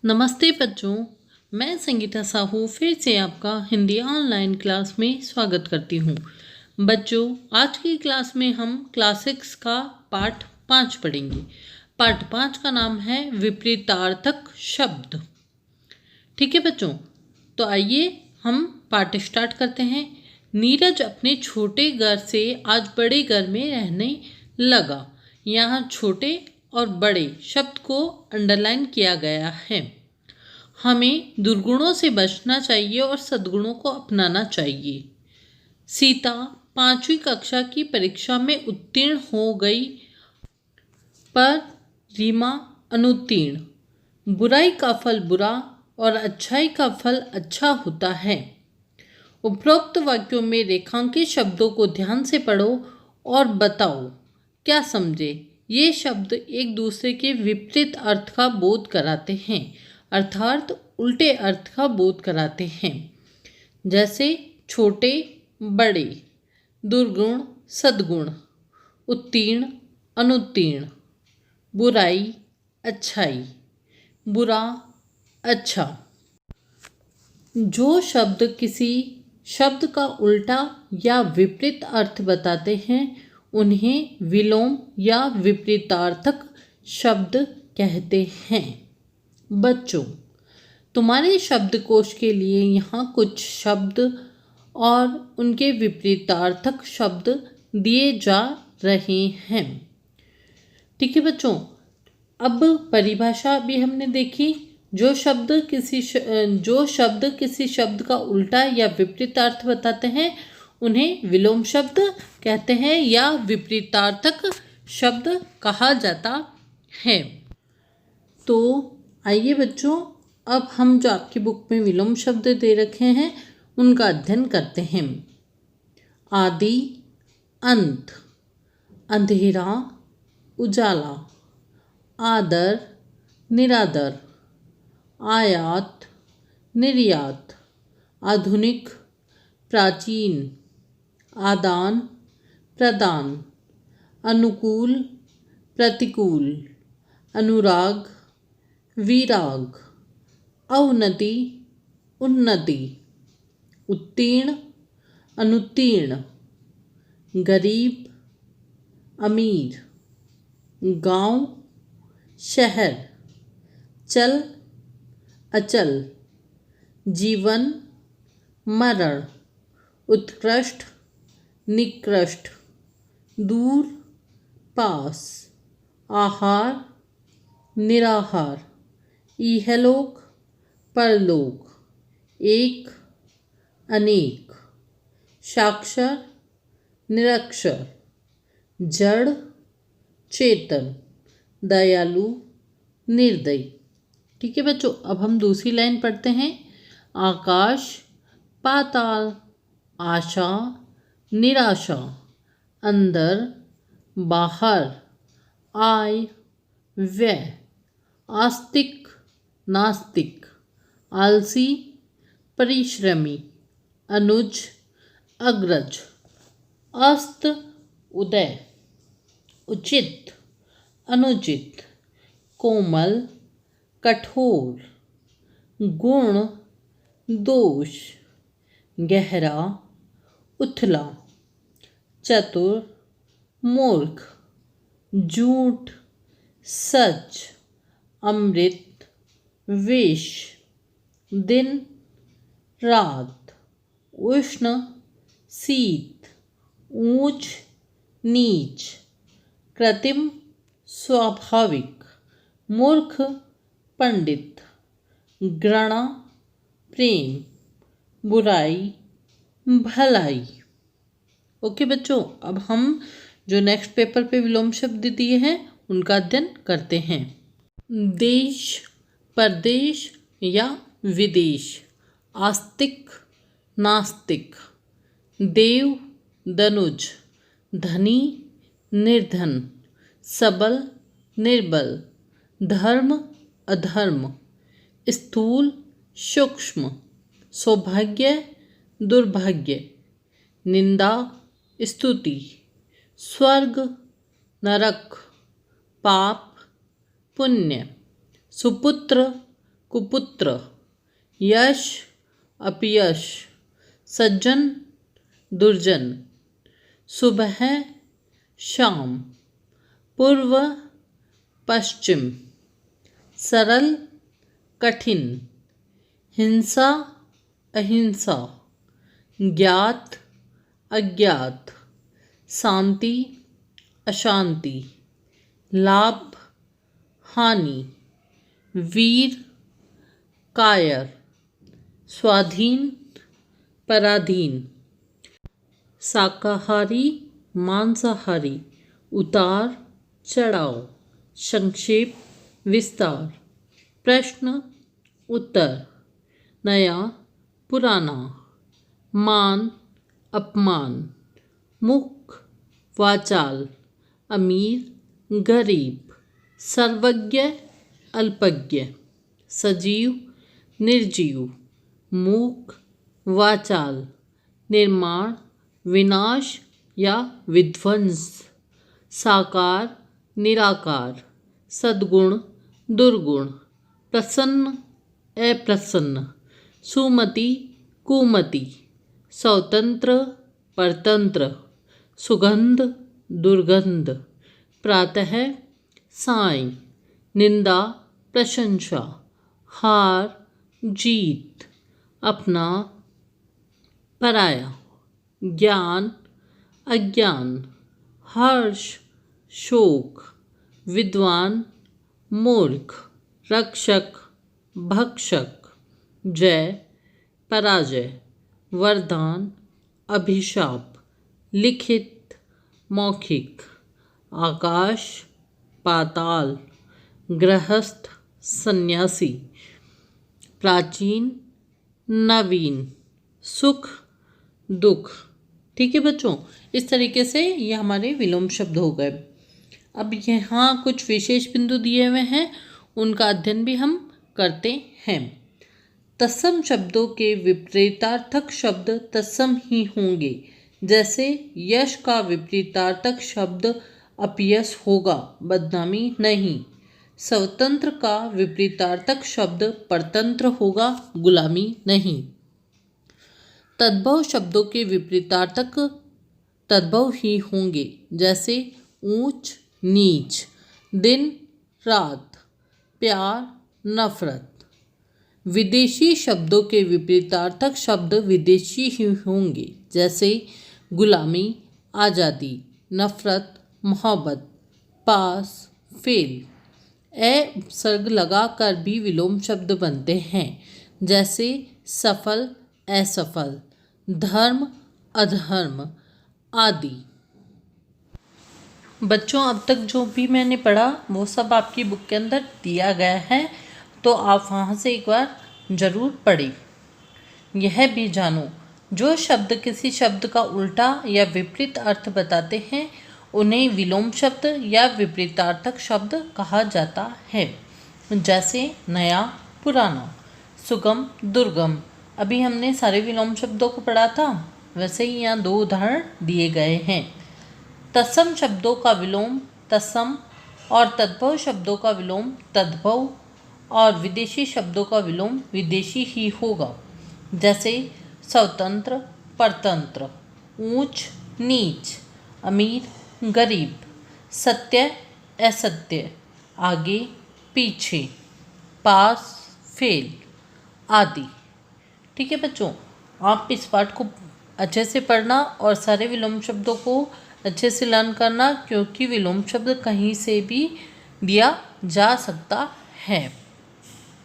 नमस्ते बच्चों, मैं संगीता साहू फिर से आपका हिंदी ऑनलाइन क्लास में स्वागत करती हूँ। बच्चों, आज की क्लास में हम क्लास 6 का पाठ 5 पढ़ेंगे। पाठ 5 का नाम है विपरीतार्थक शब्द। ठीक है बच्चों, तो आइए हम पाठ स्टार्ट करते हैं। नीरज अपने छोटे घर से आज बड़े घर में रहने लगा। यहाँ छोटे और बड़े शब्द को अंडरलाइन किया गया है। हमें दुर्गुणों से बचना चाहिए और सद्गुणों को अपनाना चाहिए। सीता 5वीं कक्षा की परीक्षा में उत्तीर्ण हो गई, पर रीमा अनुत्तीर्ण। बुराई का फल बुरा और अच्छाई का फल अच्छा होता है। उपरोक्त वाक्यों में रेखांकित शब्दों को ध्यान से पढ़ो और बताओ क्या समझे। ये शब्द एक दूसरे के विपरीत अर्थ का बोध कराते हैं, अर्थात उल्टे अर्थ का बोध कराते हैं। जैसे छोटे बड़े, दुर्गुण सद्गुण, उत्तीर्ण अनुत्तीर्ण, बुराई अच्छाई, बुरा अच्छा। जो शब्द किसी शब्द का उल्टा या विपरीत अर्थ बताते हैं उन्हें विलोम या विपरीतार्थक शब्द कहते हैं। बच्चों, तुम्हारे शब्दकोश के लिए यहाँ कुछ शब्द और उनके विपरीतार्थक शब्द दिए जा रहे हैं। ठीक है बच्चों, अब परिभाषा भी हमने देखी। जो शब्द किसी शब्द का उल्टा या विपरीत अर्थ बताते हैं उन्हें विलोम शब्द कहते हैं या विपरीतार्थक शब्द कहा जाता है। तो आइए बच्चों, अब हम जो आपकी बुक में विलोम शब्द दे रखे हैं उनका अध्ययन करते हैं। आदि, अंत, अंधेरा, उजाला, आदर, निरादर, आयात, निर्यात, आधुनिक, प्राचीन, आदान प्रदान, अनुकूल, प्रतिकूल, अनुराग, विराग, अवनति, उन्नति, उत्तीर्ण, अनुत्तीर्ण, गरीब, अमीर, गांव, शहर, चल अचल, जीवन, मरण, उत्कृष्ट, निकृष्ट, दूर, पास, आहार, निराहार, इहलोक, परलोक, एक, अनेक, साक्षर, निरक्षर, जड़, चेतन, दयालु, निर्दयी। ठीक है बच्चों, अब हम दूसरी लाइन पढ़ते हैं। आकाश, पाताल, आशा, निराशा, अंदर, बाहर, आय, व्यय, आस्तिक, नास्तिक, आलसी, परिश्रमी, अनुज, अग्रज, अस्त, उदय, उचित, अनुचित, कोमल, कठोर, गुण, दोष, गहरा, उथला, चतुर, मूर्ख, झूठ, सच, अमृत, विष, दिन, रात, उष्ण, शीत, ऊंच, नीच, कृत्रिम, स्वाभाविक, मूर्ख, पंडित, घृणा, प्रेम, बुराई, भलाई। ओके बच्चों, अब हम जो नेक्स्ट पेपर पे विलोम शब्द दिए हैं उनका अध्ययन करते हैं। देश, परदेश या विदेश, आस्तिक, नास्तिक, देव, दनुज, धनी, निर्धन, सबल, निर्बल, धर्म, अधर्म, स्थूल, सूक्ष्म, सौभाग्य, दुर्भाग्य, निंदा, स्तुति, स्वर्ग, नरक, पाप, पुण्य, सुपुत्र, कुपुत्र, यश अपयश, सज्जन दुर्जन, सुबह शाम, पूर्व पश्चिम, सरल कठिन, हिंसा अहिंसा, ज्ञात अज्ञात, शांति अशांति, लाभ हानि, वीर कायर, स्वाधीन पराधीन, शाकाहारी मांसाहारी, उतार चढ़ाव, संक्षेप विस्तार, प्रश्न उत्तर, नया पुराना, मान अपमान, मुख वाचाल, अमीर गरीब, सर्वज्ञ अल्पज्ञ, सजीव निर्जीव, मूक वाचाल, निर्माण विनाश या विध्वंस, साकार निराकार, सद्गुण दुर्गुण, प्रसन्न अप्रसन्न, सुमति कुमति, स्वतंत्र परतंत्र, सुगंध दुर्गंध, प्रातः साय, निंदा प्रशंसा, हार जीत, अपना पराया, ज्ञान अज्ञान, हर्ष शोक, विद्वान मूर्ख, रक्षक भक्षक, जय पराजय, वरदान अभिशाप, लिखित मौखिक, आकाश पाताल, गृहस्थ सन्यासी, प्राचीन नवीन, सुख दुख। ठीक है बच्चों, इस तरीके से ये हमारे विलोम शब्द हो गए। अब यहाँ कुछ विशेष बिंदु दिए हुए हैं, उनका अध्ययन भी हम करते हैं। तत्सम शब्दों के विपरीतार्थक शब्द तत्सम ही होंगे। जैसे यश का विपरीतार्थक शब्द अपयश होगा, बदनामी नहीं। स्वतंत्र का विपरीतार्थक शब्द परतंत्र होगा, गुलामी नहीं। तद्भव शब्दों के विपरीतार्थक तद्भव ही होंगे। जैसे ऊंच नीच, दिन रात, प्यार नफरत। विदेशी शब्दों के विपरीतार्थक शब्द विदेशी ही होंगे। जैसे गुलामी आज़ादी, नफरत मोहब्बत, पास फेल। ए उपसर्ग लगाकर भी विलोम शब्द बनते हैं। जैसे सफल असफल, धर्म अधर्म आदि। बच्चों, अब तक जो भी मैंने पढ़ा वो सब आपकी बुक के अंदर दिया गया है, तो आप वहाँ से एक बार ज़रूर पढ़ें। यह भी जानो, जो शब्द किसी शब्द का उल्टा या विपरीत अर्थ बताते हैं उन्हें विलोम शब्द या विपरीतार्थक शब्द कहा जाता है। जैसे नया पुराना, सुगम दुर्गम। अभी हमने सारे विलोम शब्दों को पढ़ा था, वैसे ही यहाँ 2 उदाहरण दिए गए हैं। तत्सम शब्दों का विलोम तत्सम और तद्भव शब्दों का विलोम तद्भव और विदेशी शब्दों का विलोम विदेशी ही होगा। जैसे स्वतंत्र परतंत्र, ऊंच नीच, अमीर गरीब, सत्य असत्य, आगे पीछे, पास फेल आदि। ठीक है बच्चों, आप इस पाठ को अच्छे से पढ़ना और सारे विलोम शब्दों को अच्छे से लर्न करना, क्योंकि विलोम शब्द कहीं से भी दिया जा सकता है।